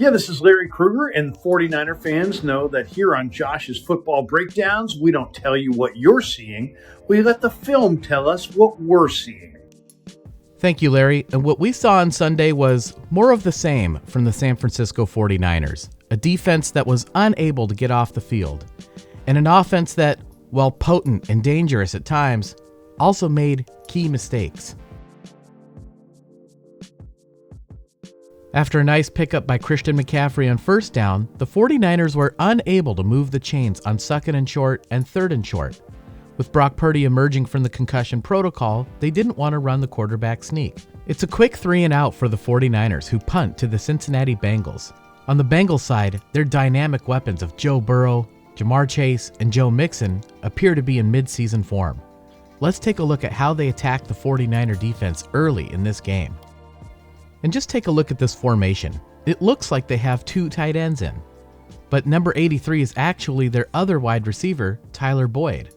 Yeah, this is Larry Krueger, and 49er fans know that here on Josh's Football Breakdowns, we don't tell you what you're seeing. We let the film tell us what we're seeing. Thank you, Larry. And what we saw on Sunday was more of the same from the San Francisco 49ers, a defense that was unable to get off the field, and an offense that, while potent and dangerous at times, also made key mistakes. After a nice pickup by Christian McCaffrey on first down, the 49ers were unable to move the chains on second and short and third and short. With Brock Purdy emerging from the concussion protocol, they didn't want to run the quarterback sneak. It's a quick 3 and out for the 49ers, who punt to the Cincinnati Bengals. On the Bengals side, their dynamic weapons of Joe Burrow, Jamar Chase, and Joe Mixon appear to be in mid-season form. Let's take a look at how they attacked the 49er defense early in this game. And just take a look at this formation. It looks like they have 2 tight ends in, but number 83 is actually their other wide receiver, Tyler Boyd.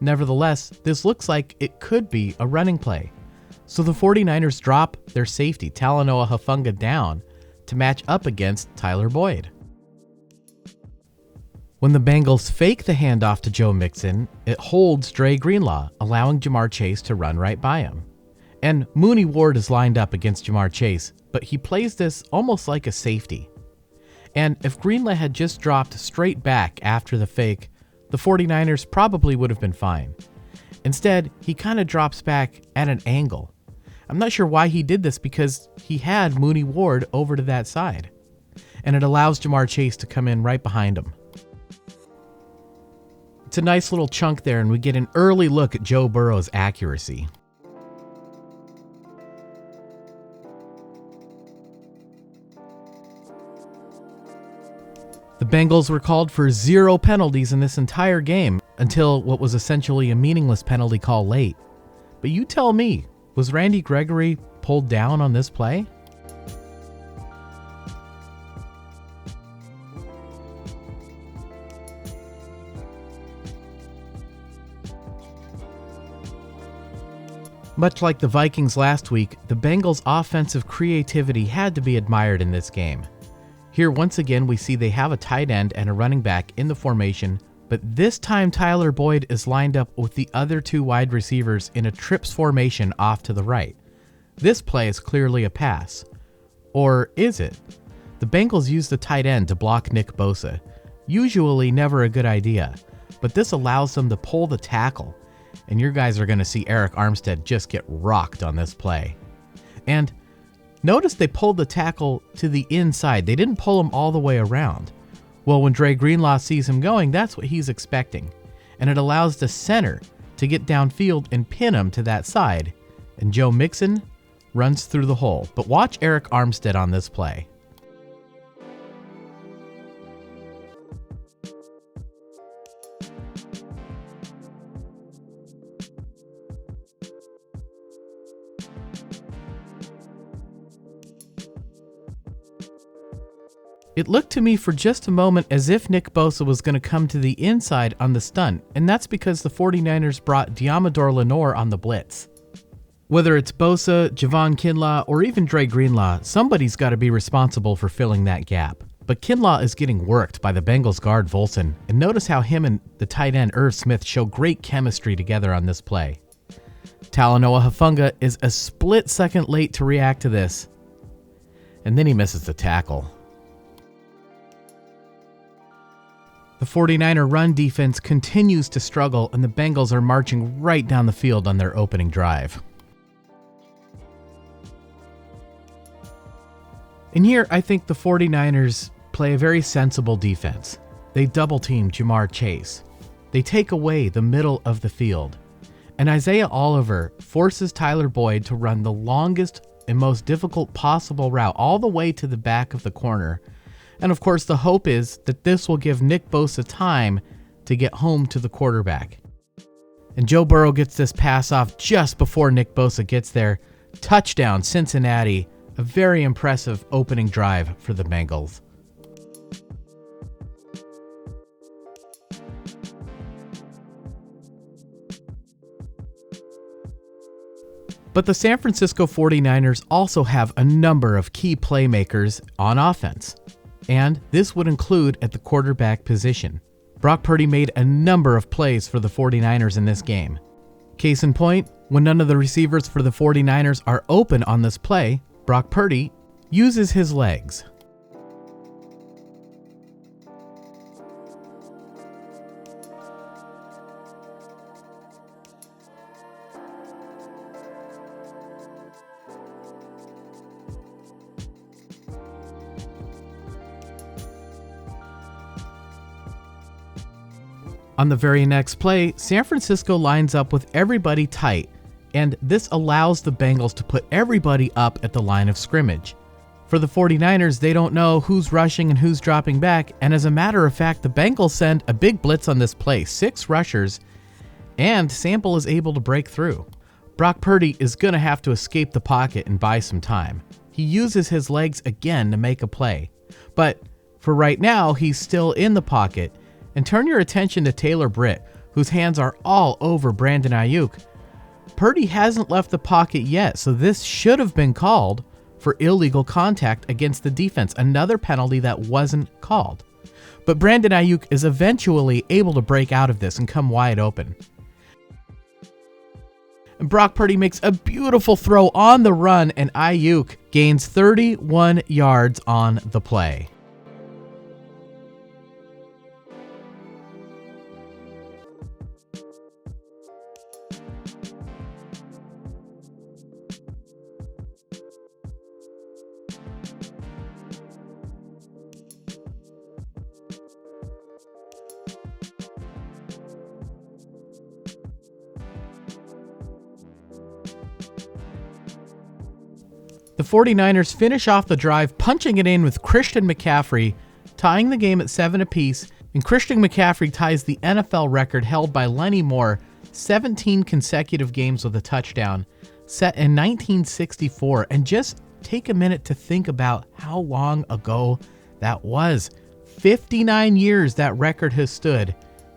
Nevertheless, this looks like it could be a running play. So the 49ers drop their safety, Talanoa Hufanga, down to match up against Tyler Boyd. When the Bengals fake the handoff to Joe Mixon, it holds Dre Greenlaw, allowing Jamar Chase to run right by him. And Mooney Ward is lined up against Jamar Chase, but he plays this almost like a safety. And if Greenlaw had just dropped straight back after the fake, the 49ers probably would have been fine. Instead, he kind of drops back at an angle. I'm not sure why he did this, because he had Mooney Ward over to that side. And it allows Jamar Chase to come in right behind him. It's a nice little chunk there, and we get an early look at Joe Burrow's accuracy. The Bengals were called for 0 penalties in this entire game until what was essentially a meaningless penalty call late. But you tell me, was Randy Gregory pulled down on this play? Much like the Vikings last week, the Bengals' offensive creativity had to be admired in this game. Here, once again, we see they have a tight end and a running back in the formation, but this time Tyler Boyd is lined up with the other 2 wide receivers in a trips formation off to the right. This play is clearly a pass. Or is it? The Bengals use the tight end to block Nick Bosa. Usually never a good idea, but this allows them to pull the tackle, and your guys are going to see Eric Armstead just get rocked on this play. And notice they pulled the tackle to the inside. They didn't pull him all the way around. Well, when Dre Greenlaw sees him going, that's what he's expecting. And it allows the center to get downfield and pin him to that side. And Joe Mixon runs through the hole. But watch Eric Armstead on this play. It looked to me for just a moment as if Nick Bosa was going to come to the inside on the stunt, and that's because the 49ers brought Deommodore Lenoir on the blitz. Whether it's Bosa, Javon Kinlaw, or even Dre Greenlaw, somebody's got to be responsible for filling that gap. But Kinlaw is getting worked by the Bengals guard Volson, and notice how him and the tight end Irv Smith show great chemistry together on this play. Talanoa Hufanga is a split second late to react to this, and then he misses the tackle. The 49er run defense continues to struggle, and the Bengals are marching right down the field on their opening drive. And here, I think the 49ers play a very sensible defense. They double-team Jamar Chase. They take away the middle of the field. And Isaiah Oliver forces Tyler Boyd to run the longest and most difficult possible route all the way to the back of the corner. And of course, the hope is that this will give Nick Bosa time to get home to the quarterback. And Joe Burrow gets this pass off just before Nick Bosa gets there. Touchdown, Cincinnati. A very impressive opening drive for the Bengals. But the San Francisco 49ers also have a number of key playmakers on offense, and this would include at the quarterback position. Brock Purdy made a number of plays for the 49ers in this game. Case in point, when none of the receivers for the 49ers are open on this play, Brock Purdy uses his legs. On the very next play, San Francisco lines up with everybody tight, and this allows the Bengals to put everybody up at the line of scrimmage. For the 49ers, they don't know who's rushing and who's dropping back, and as a matter of fact, the Bengals send a big blitz on this play, 6 rushers, and Sample is able to break through. Brock Purdy is going to have to escape the pocket and buy some time. He uses his legs again to make a play, but for right now, he's still in the pocket. And turn your attention to Taylor Britt, whose hands are all over Brandon Aiyuk. Purdy hasn't left the pocket yet, so this should have been called for illegal contact against the defense, another penalty that wasn't called. But Brandon Aiyuk is eventually able to break out of this and come wide open. And Brock Purdy makes a beautiful throw on the run, and Aiyuk gains 31 yards on the play. The 49ers finish off the drive, punching it in with Christian McCaffrey, tying the game at 7 apiece, and Christian McCaffrey ties the NFL record held by Lenny Moore, 17 consecutive games with a touchdown, set in 1964. And just take a minute to think about how long ago that was. 59 years that record has stood.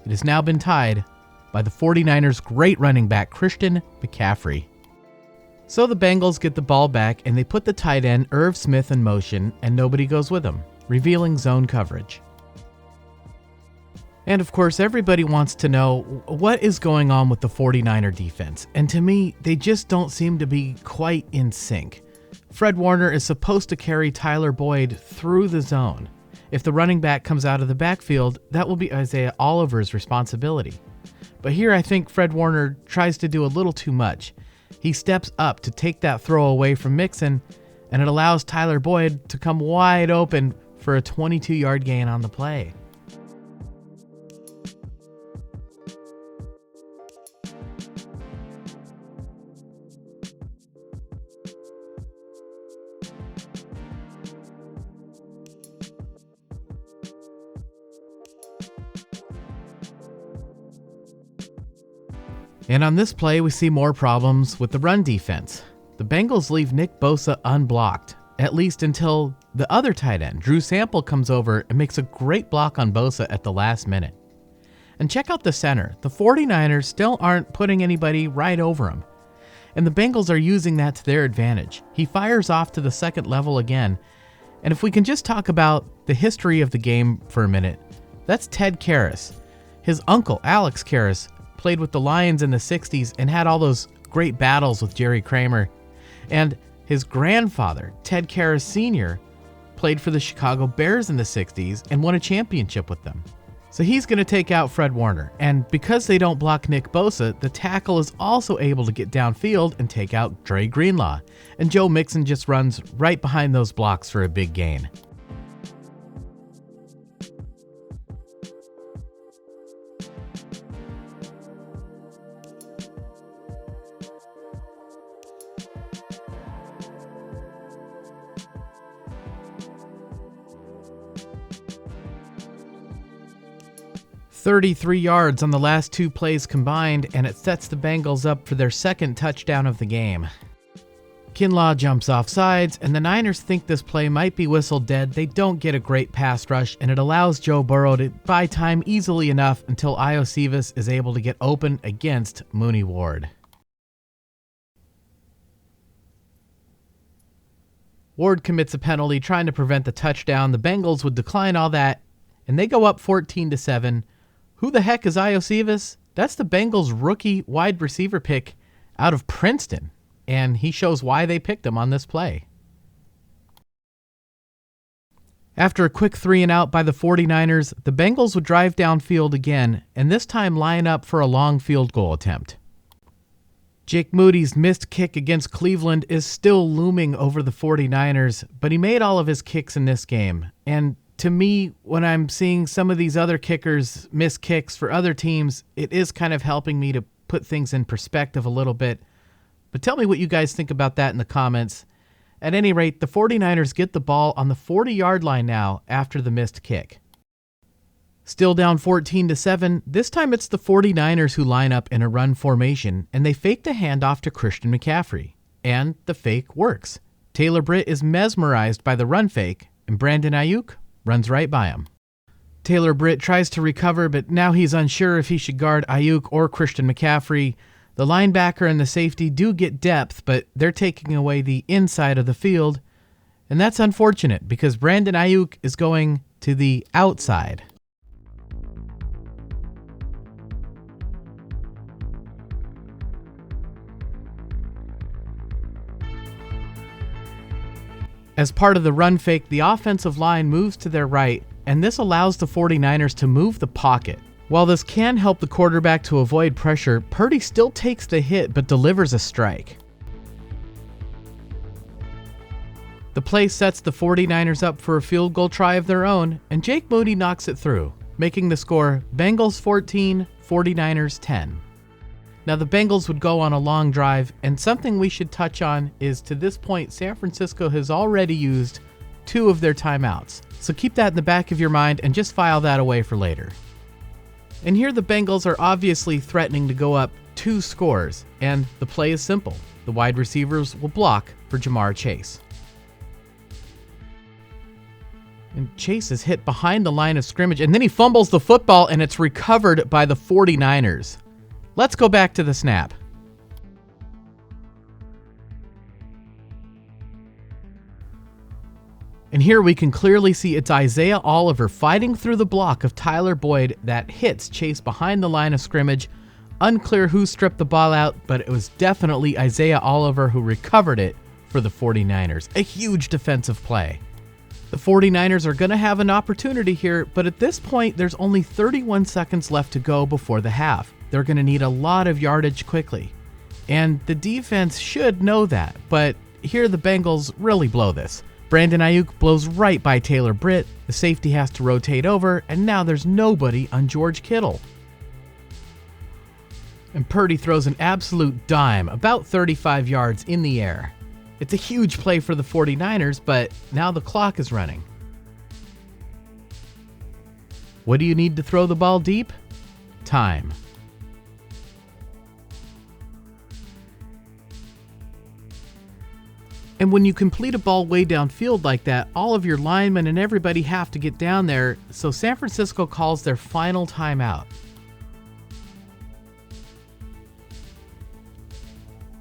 It has now been tied by the 49ers' great running back, Christian McCaffrey. So the Bengals get the ball back and they put the tight end Irv Smith in motion, and nobody goes with him, revealing zone coverage. And of course, everybody wants to know what is going on with the 49er defense. And to me, they just don't seem to be quite in sync. Fred Warner is supposed to carry Tyler Boyd through the zone. If the running back comes out of the backfield, that will be Isaiah Oliver's responsibility. But here I think Fred Warner tries to do a little too much. He steps up to take that throw away from Mixon, and it allows Tyler Boyd to come wide open for a 22-yard gain on the play. And on this play, we see more problems with the run defense. The Bengals leave Nick Bosa unblocked, at least until the other tight end, Drew Sample, comes over and makes a great block on Bosa at the last minute. And check out the center. The 49ers still aren't putting anybody right over him. And the Bengals are using that to their advantage. He fires off to the second level again. And if we can just talk about the history of the game for a minute, that's Ted Karras. His uncle, Alex Karras, played with the Lions in the 60s and had all those great battles with Jerry Kramer. And his grandfather, Ted Karras Sr., played for the Chicago Bears in the 60s and won a championship with them. So he's going to take out Fred Warner. And because they don't block Nick Bosa, the tackle is also able to get downfield and take out Dre Greenlaw. And Joe Mixon just runs right behind those blocks for a big gain. "33 yards on the last 2 plays combined, and it sets the Bengals up for their second touchdown of the game. Kinlaw jumps off sides, and the Niners think this play might be whistled dead. They don't get a great pass rush, and it allows Joe Burrow to buy time easily enough until Iosivas is able to get open against Mooney Ward. Ward commits a penalty trying to prevent the touchdown. The Bengals would decline all that, and they go up 14-7. Who the heck is Iosivas? That's the Bengals rookie wide receiver pick out of Princeton, and he shows why they picked him on this play. After a quick 3-and-out by the 49ers, the Bengals would drive downfield again, and this time line up for a long field goal attempt. Jake Moody's missed kick against Cleveland is still looming over the 49ers, but he made all of his kicks in this game. And to me, when I'm seeing some of these other kickers miss kicks for other teams, it is kind of helping me to put things in perspective a little bit. But tell me what you guys think about that in the comments. At any rate, the 49ers get the ball on the 40-yard line now after the missed kick. Still down 14-7, this time it's the 49ers who line up in a run formation, and they fake the handoff to Christian McCaffrey. And the fake works. Taylor Britt is mesmerized by the run fake, and Brandon Aiyuk runs right by him. Taylor Britt tries to recover, but now he's unsure if he should guard Aiyuk or Christian McCaffrey. The linebacker and the safety do get depth, but they're taking away the inside of the field, and that's unfortunate because Brandon Aiyuk is going to the outside. As part of the run fake, the offensive line moves to their right, and this allows the 49ers to move the pocket. While this can help the quarterback to avoid pressure, Purdy still takes the hit but delivers a strike. The play sets the 49ers up for a field goal try of their own, and Jake Moody knocks it through, making the score Bengals 14, 49ers 10. Now the Bengals would go on a long drive, and something we should touch on is to this point San Francisco has already used 2 of their timeouts. So keep that in the back of your mind and just file that away for later. And here the Bengals are obviously threatening to go up 2 scores, and the play is simple. The wide receivers will block for Jamar Chase. And Chase is hit behind the line of scrimmage, and then he fumbles the football, and it's recovered by the 49ers. Let's go back to the snap. And here we can clearly see it's Isaiah Oliver fighting through the block of Tyler Boyd that hits Chase behind the line of scrimmage. Unclear who stripped the ball out, but it was definitely Isaiah Oliver who recovered it for the 49ers. A huge defensive play. The 49ers are going to have an opportunity here, but at this point, there's only 31 seconds left to go before the half. They're going to need a lot of yardage quickly. And the defense should know that, but here the Bengals really blow this. Brandon Aiyuk blows right by Taylor Britt, the safety has to rotate over, and now there's nobody on George Kittle. And Purdy throws an absolute dime, about 35 yards in the air. It's a huge play for the 49ers, but now the clock is running. What do you need to throw the ball deep? Time. And when you complete a ball way downfield like that, all of your linemen and everybody have to get down there, so San Francisco calls their final timeout.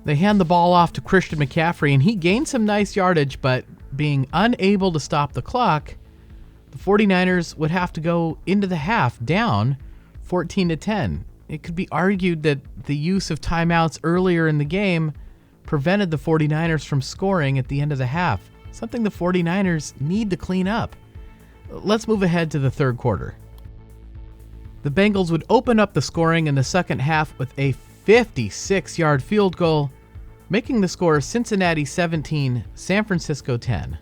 They hand the ball off to Christian McCaffrey, and he gains some nice yardage, but being unable to stop the clock, the 49ers would have to go into the half down 14-10. It could be argued that the use of timeouts earlier in the game prevented the 49ers from scoring at the end of the half, something the 49ers need to clean up. Let's move ahead to the third quarter. The Bengals would open up the scoring in the second half with a 56-yard field goal, making the score Cincinnati 17, San Francisco 10.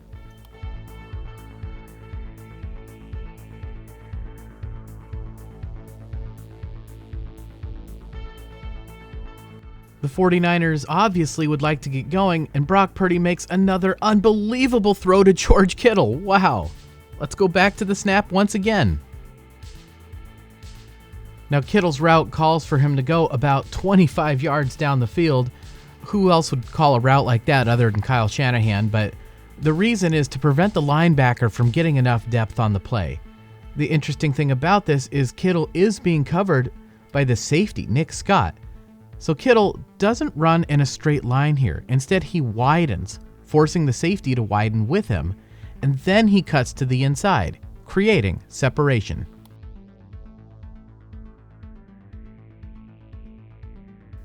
The 49ers obviously would like to get going, and Brock Purdy makes another unbelievable throw to George Kittle. Wow. Let's go back to the snap once again. Now Kittle's route calls for him to go about 25 yards down the field. Who else would call a route like that other than Kyle Shanahan? But the reason is to prevent the linebacker from getting enough depth on the play. The interesting thing about this is Kittle is being covered by the safety, Nick Scott. So Kittle doesn't run in a straight line here. Instead, he widens forcing the safety to widen with him, and then he cuts to the inside, creating separation.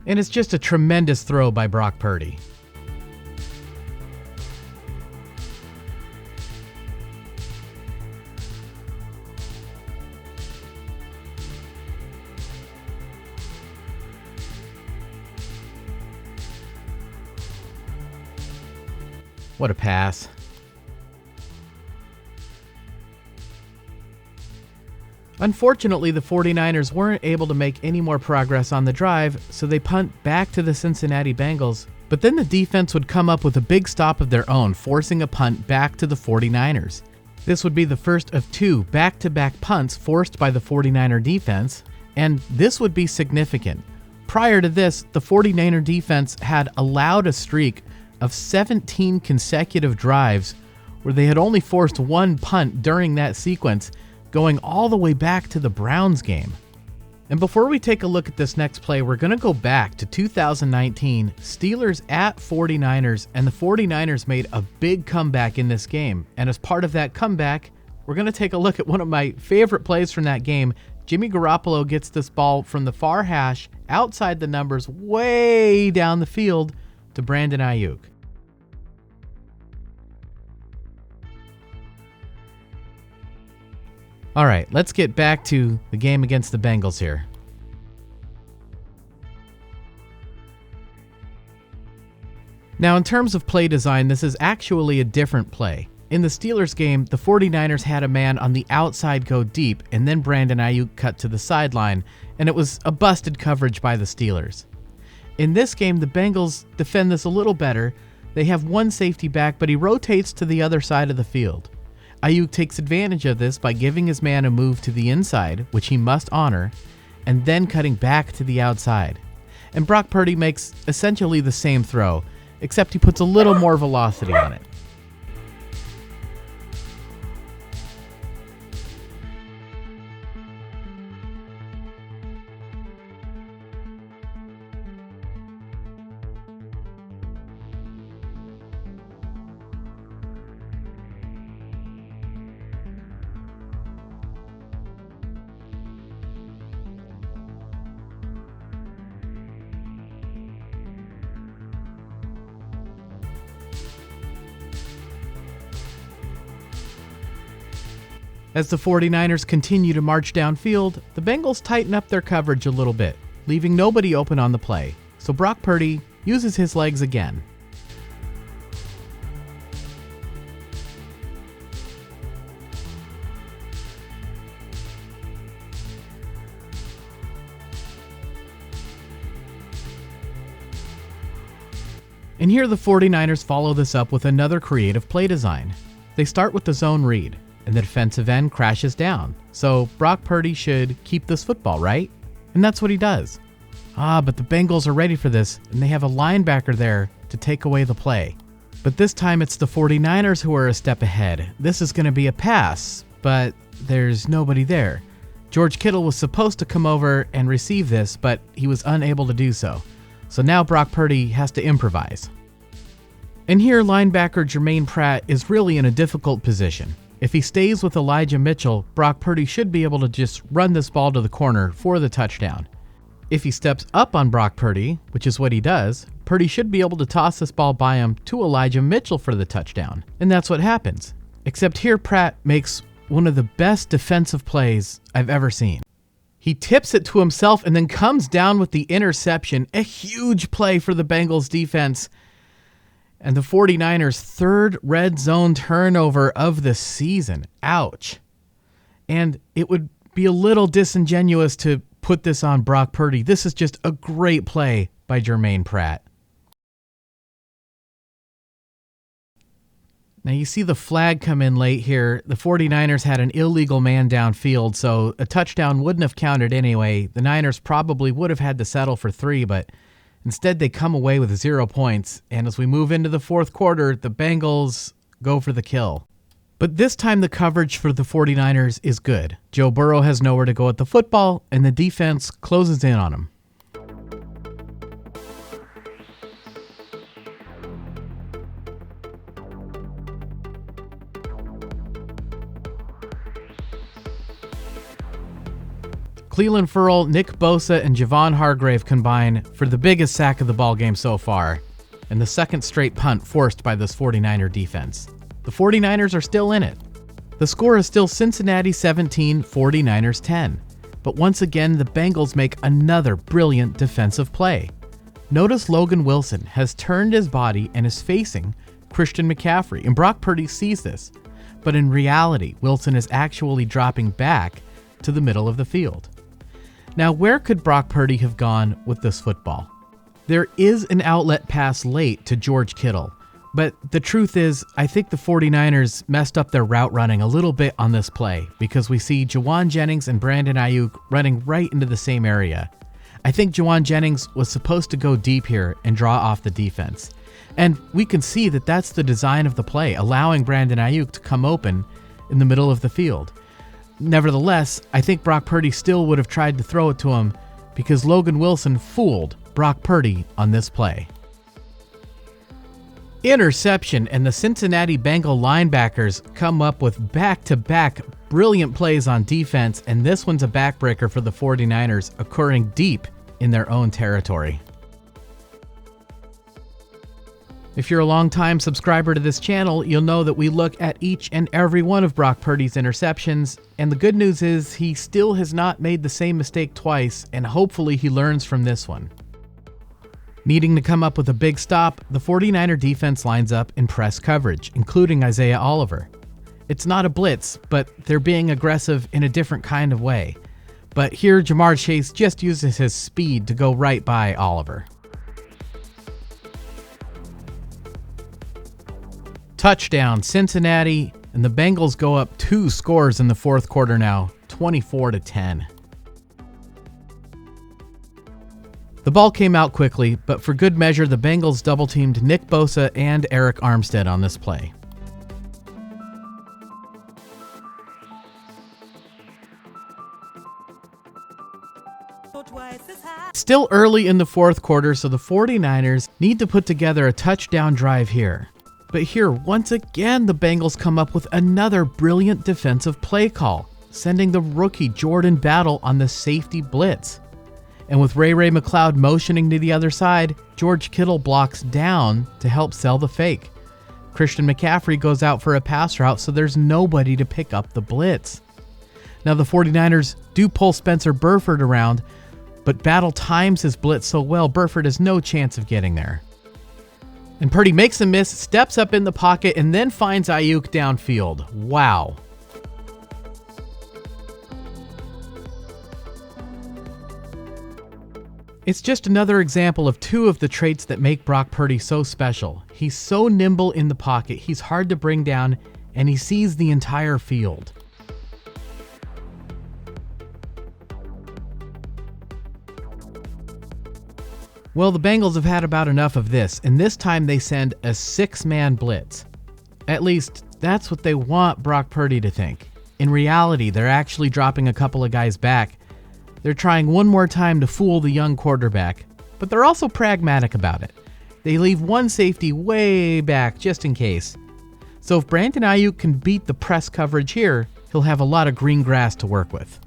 And it's just a tremendous throw by Brock Purdy. What a pass. Unfortunately, the 49ers weren't able to make any more progress on the drive, so they punt back to the Cincinnati Bengals, but then the defense would come up with a big stop of their own, forcing a punt back to the 49ers. This would be the first of 2 back-to-back punts forced by the 49er defense, and this would be significant. Prior to this, the 49er defense had allowed a streak of 17 consecutive drives where they had only forced 1 punt during that sequence, going all the way back to the Browns game. And before we take a look at this next play, we're going to go back to 2019, Steelers at 49ers, and the 49ers made a big comeback in this game. And as part of that comeback, we're going to take a look at one of my favorite plays from that game. Jimmy Garoppolo gets this ball from the far hash, outside the numbers, way down the field, to Brandon Aiyuk. All right, let's get back to the game against the Bengals here. Now, in terms of play design, this is actually a different play. In the Steelers game, the 49ers had a man on the outside go deep, and then Brandon Aiyuk cut to the sideline, and it was a busted coverage by the Steelers. In this game, the Bengals defend this a little better. They have 1 safety back, but he rotates to the other side of the field. Aiyuk takes advantage of this by giving his man a move to the inside, which he must honor, and then cutting back to the outside. And Brock Purdy makes essentially the same throw, except he puts a little more velocity on it. As the 49ers continue to march downfield, the Bengals tighten up their coverage a little bit, leaving nobody open on the play, so Brock Purdy uses his legs again. And here the 49ers follow this up with another creative play design. They start with the zone read, and the defensive end crashes down. So Brock Purdy should keep this football, right? And that's what he does. But the Bengals are ready for this, and they have a linebacker there to take away the play. But this time it's the 49ers who are a step ahead. This is going to be a pass, but there's nobody there. George Kittle was supposed to come over and receive this, but he was unable to do so. So now Brock Purdy has to improvise. And here linebacker Jermaine Pratt is really in a difficult position. If he stays with Elijah Mitchell, Brock Purdy should be able to just run this ball to the corner for the touchdown. If he steps up on Brock Purdy, which is what he does, Purdy should be able to toss this ball by him to Elijah Mitchell for the touchdown. And that's what happens. Except here Pratt makes one of the best defensive plays I've ever seen. He tips it to himself and then comes down with the interception. A huge play for the Bengals defense. And the 49ers' 3rd red zone turnover of the season. Ouch. And it would be a little disingenuous to put this on Brock Purdy. This is just a great play by Jermaine Pratt. Now you see the flag come in late here. The 49ers had an illegal man downfield, so a touchdown wouldn't have counted anyway. The Niners probably would have had to settle for 3, but instead, they come away with 0 points, and as we move into the 4th quarter, the Bengals go for the kill. But this time, the coverage for the 49ers is good. Joe Burrow has nowhere to go at the football, and the defense closes in on him. Cleveland Ferrell, Nick Bosa, and Javon Hargrave combine for the biggest sack of the ballgame so far, and the second straight punt forced by this 49er defense. The 49ers are still in it. The score is still Cincinnati 17, 49ers 10. But once again, the Bengals make another brilliant defensive play. Notice Logan Wilson has turned his body and is facing Christian McCaffrey, and Brock Purdy sees this. But in reality, Wilson is actually dropping back to the middle of the field. Now, where could Brock Purdy have gone with this football? There is an outlet pass late to George Kittle, but the truth is, I think the 49ers messed up their route running a little bit on this play because we see Jauan Jennings and Brandon Aiyuk running right into the same area. I think Jauan Jennings was supposed to go deep here and draw off the defense. And we can see that that's the design of the play, allowing Brandon Aiyuk to come open in the middle of the field. Nevertheless, I think Brock Purdy still would have tried to throw it to him because Logan Wilson fooled Brock Purdy on this play. Interception, and the Cincinnati Bengal linebackers come up with back-to-back brilliant plays on defense, and this one's a backbreaker for the 49ers, occurring deep in their own territory. If you're a long-time subscriber to this channel, you'll know that we look at each and every one of Brock Purdy's interceptions, and the good news is he still has not made the same mistake twice, and hopefully he learns from this one. Needing to come up with a big stop, the 49er defense lines up in press coverage, including Isaiah Oliver. It's not a blitz, but they're being aggressive in a different kind of way. But here, Jamar Chase just uses his speed to go right by Oliver. Touchdown, Cincinnati, and the Bengals go up 2 scores in the fourth quarter now, 24-10. The ball came out quickly, but for good measure, the Bengals double-teamed Nick Bosa and Eric Armstead on this play. Still early in the fourth quarter, so the 49ers need to put together a touchdown drive here. But here, once again, the Bengals come up with another brilliant defensive play call, sending the rookie Jordan Battle on the safety blitz. And with Ray McCloud motioning to the other side, George Kittle blocks down to help sell the fake. Christian McCaffrey goes out for a pass route, so there's nobody to pick up the blitz. Now the 49ers do pull Spencer Burford around, but Battle times his blitz so well, Burford has no chance of getting there. And Purdy makes a miss, steps up in the pocket, and then finds Aiyuk downfield. Wow. It's just another example of 2 of the traits that make Brock Purdy so special. He's so nimble in the pocket, he's hard to bring down, and he sees the entire field. Well, the Bengals have had about enough of this, and this time they send a 6-man blitz. At least, that's what they want Brock Purdy to think. In reality, they're actually dropping a couple of guys back. They're trying one more time to fool the young quarterback, but they're also pragmatic about it. They leave one safety way back just in case. So if Brandon Aiyuk can beat the press coverage here, he'll have a lot of green grass to work with.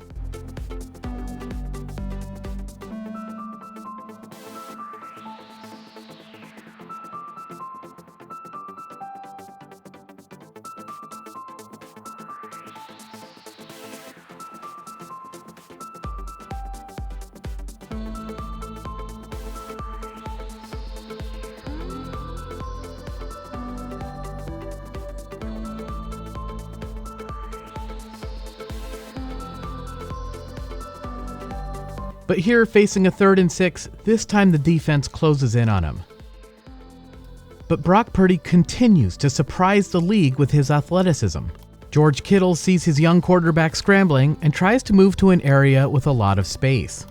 But here, facing a 3rd and 6, this time the defense closes in on him. But Brock Purdy continues to surprise the league with his athleticism. George Kittle sees his young quarterback scrambling and tries to move to an area with a lot of space.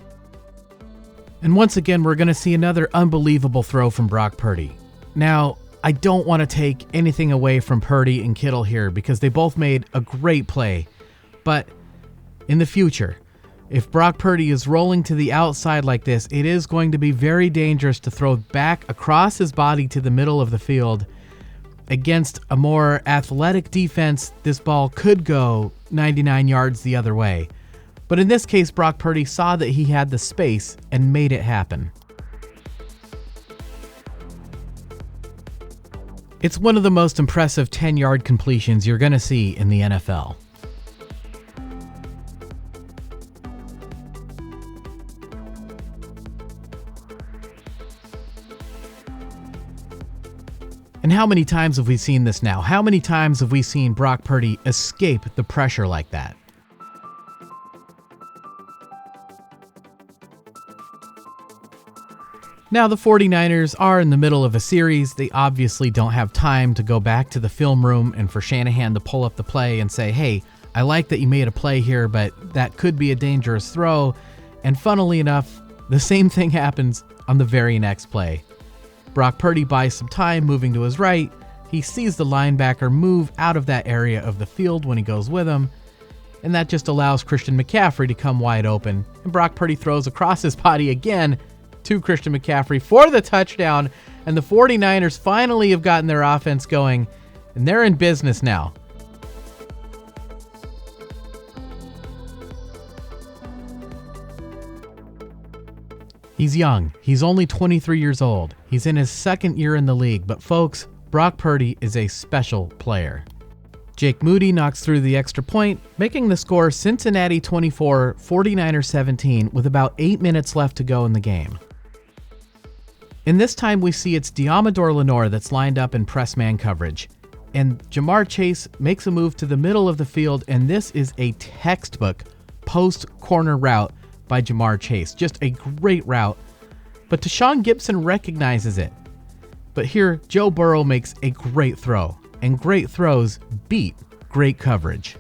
And once again, we're going to see another unbelievable throw from Brock Purdy. Now, I don't want to take anything away from Purdy and Kittle here because they both made a great play. But in the future, if Brock Purdy is rolling to the outside like this, it is going to be very dangerous to throw back across his body to the middle of the field. Against a more athletic defense, this ball could go 99 yards the other way. But in this case, Brock Purdy saw that he had the space and made it happen. It's one of the most impressive 10-yard completions you're going to see in the NFL. And how many times have we seen this now? How many times have we seen Brock Purdy escape the pressure like that? Now the 49ers are in the middle of a series. They obviously don't have time to go back to the film room and for Shanahan to pull up the play and say, hey, I like that you made a play here, but that could be a dangerous throw. And funnily enough, the same thing happens on the very next play. Brock Purdy buys some time moving to his right. He sees the linebacker move out of that area of the field when he goes with him. And that just allows Christian McCaffrey to come wide open. And Brock Purdy throws across his body again to Christian McCaffrey for the touchdown. And the 49ers finally have gotten their offense going. And they're in business now. He's young. He's only 23 years old. He's in his second year in the league. But folks, Brock Purdy is a special player. Jake Moody knocks through the extra point, making the score Cincinnati 24, 49ers 17 with about 8 minutes left to go in the game. And this time we see it's Deommodore Lenoir that's lined up in press man coverage. And Ja'Marr Chase makes a move to the middle of the field, and this is a textbook post corner route by Ja'Marr Chase. Just a great route. But Tashawn Gibson recognizes it. But here, Joe Burrow makes a great throw. And great throws beat great coverage.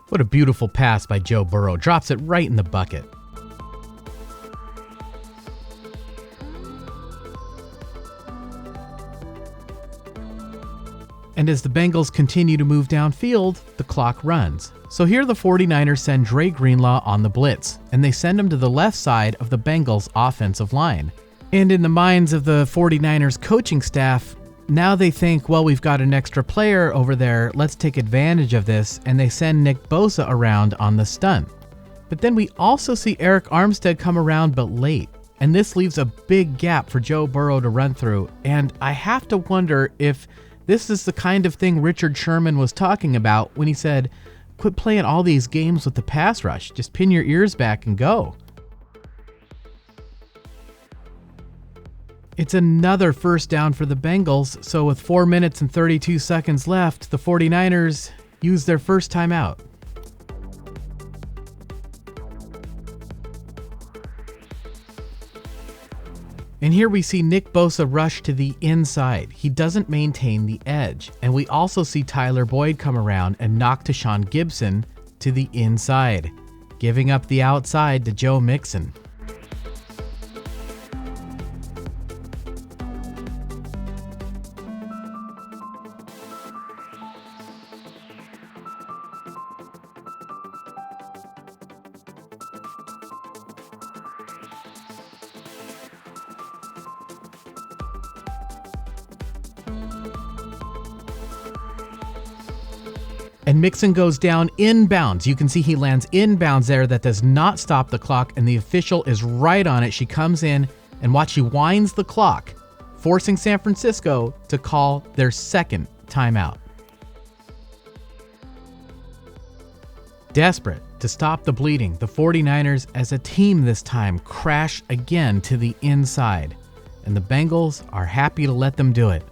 What a beautiful pass by Joe Burrow. Drops it right in the bucket. And as the Bengals continue to move downfield, the clock runs. So here the 49ers send Dre Greenlaw on the blitz, and they send him to the left side of the Bengals offensive line. And in the minds of the 49ers coaching staff, now they think, well, we've got an extra player over there, let's take advantage of this, and they send Nick Bosa around on the stunt. But then we also see Eric Armstead come around, but late. And this leaves a big gap for Joe Burrow to run through, and I have to wonder if this is the kind of thing Richard Sherman was talking about when he said, quit playing all these games with the pass rush. Just pin your ears back and go. It's another first down for the Bengals, so with 4 minutes and 32 seconds left, the 49ers use their first timeout. And here we see Nick Bosa rush to the inside. He doesn't maintain the edge. And we also see Tyler Boyd come around and knock Tashawn Gibson to the inside, giving up the outside to Joe Mixon. And Mixon goes down inbounds. You can see he lands inbounds there. That does not stop the clock, and the official is right on it. She comes in, and watch, she winds the clock, forcing San Francisco to call their second timeout. Desperate to stop the bleeding, the 49ers as a team this time crash again to the inside, and the Bengals are happy to let them do it.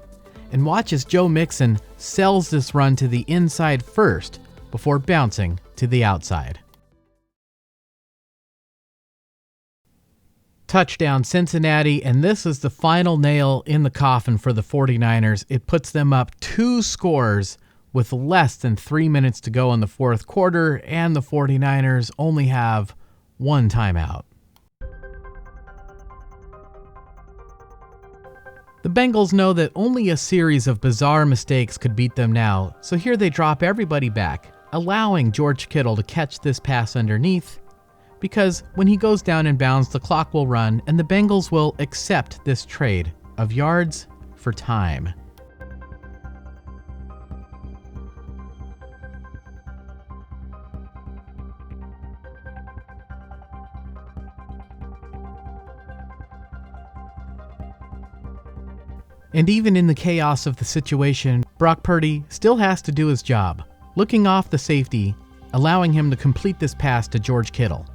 And watch as Joe Mixon sells this run to the inside first before bouncing to the outside. Touchdown Cincinnati, and this is the final nail in the coffin for the 49ers. It puts them up 2 scores with less than 3 minutes to go in the fourth quarter, and the 49ers only have 1 timeout. The Bengals know that only a series of bizarre mistakes could beat them now, so here they drop everybody back, allowing George Kittle to catch this pass underneath, because when he goes down in bounds, the clock will run and the Bengals will accept this trade of yards for time. And even in the chaos of the situation, Brock Purdy still has to do his job, looking off the safety, allowing him to complete this pass to George Kittle.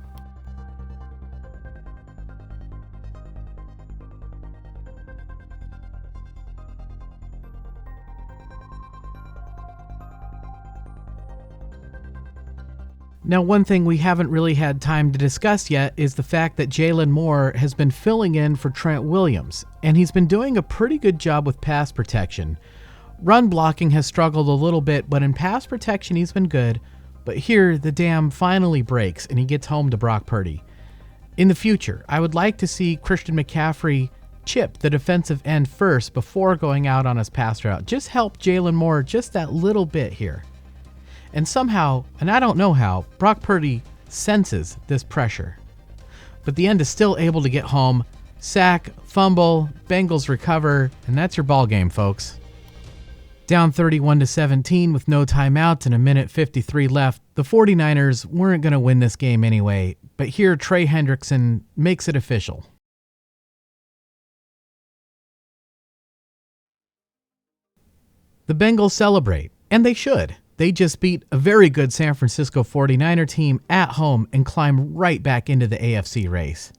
Now, one thing we haven't really had time to discuss yet is the fact that Jalen Moore has been filling in for Trent Williams, and he's been doing a pretty good job with pass protection. Run blocking has struggled a little bit, but in pass protection he's been good. But here, the dam finally breaks, and he gets home to Brock Purdy. In the future, I would like to see Christian McCaffrey chip the defensive end first before going out on his pass route. Just help Jalen Moore just that little bit here. And somehow, and I don't know how, Brock Purdy senses this pressure. But the end is still able to get home. Sack, fumble, Bengals recover, and that's your ball game, folks. Down 31-17 with no timeouts and a minute 53 left, the 49ers weren't going to win this game anyway, but here Trey Hendrickson makes it official. The Bengals celebrate, and they should. They just beat a very good San Francisco 49er team at home and climb right back into the AFC race.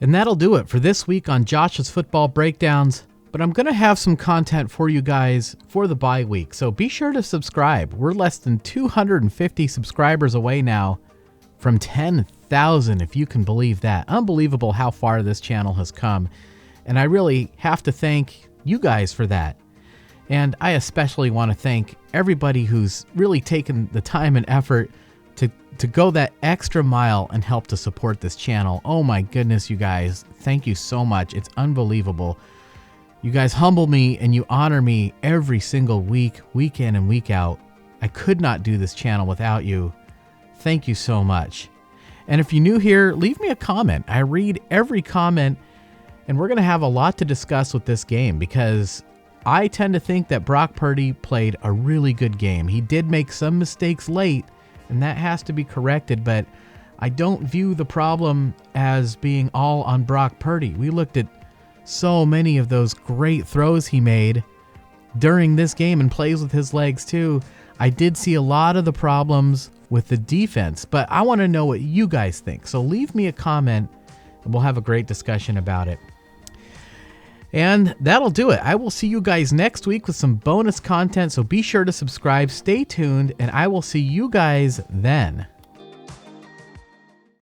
And that'll do it for this week on Josh's Football Breakdowns, but I'm going to have some content for you guys for the bye week, so be sure to subscribe. We're less than 250 subscribers away now from 10,000, if you can believe that. Unbelievable how far this channel has come, and I really have to thank you guys for that. And I especially want to thank everybody who's really taken the time and effort to go that extra mile and help to support this channel. Oh my goodness, you guys. Thank you so much. It's unbelievable. You guys humble me and you honor me every single week, week in and week out. I could not do this channel without you. Thank you so much. And if you're new here, leave me a comment. I read every comment, and we're going to have a lot to discuss with this game because I tend to think that Brock Purdy played a really good game. He did make some mistakes late, and that has to be corrected, but I don't view the problem as being all on Brock Purdy. We looked at so many of those great throws he made during this game and plays with his legs too. I did see a lot of the problems with the defense, but I want to know what you guys think. So leave me a comment, and we'll have a great discussion about it. And that'll do it. I will see you guys next week with some bonus content, so be sure to subscribe, stay tuned, and I will see you guys then.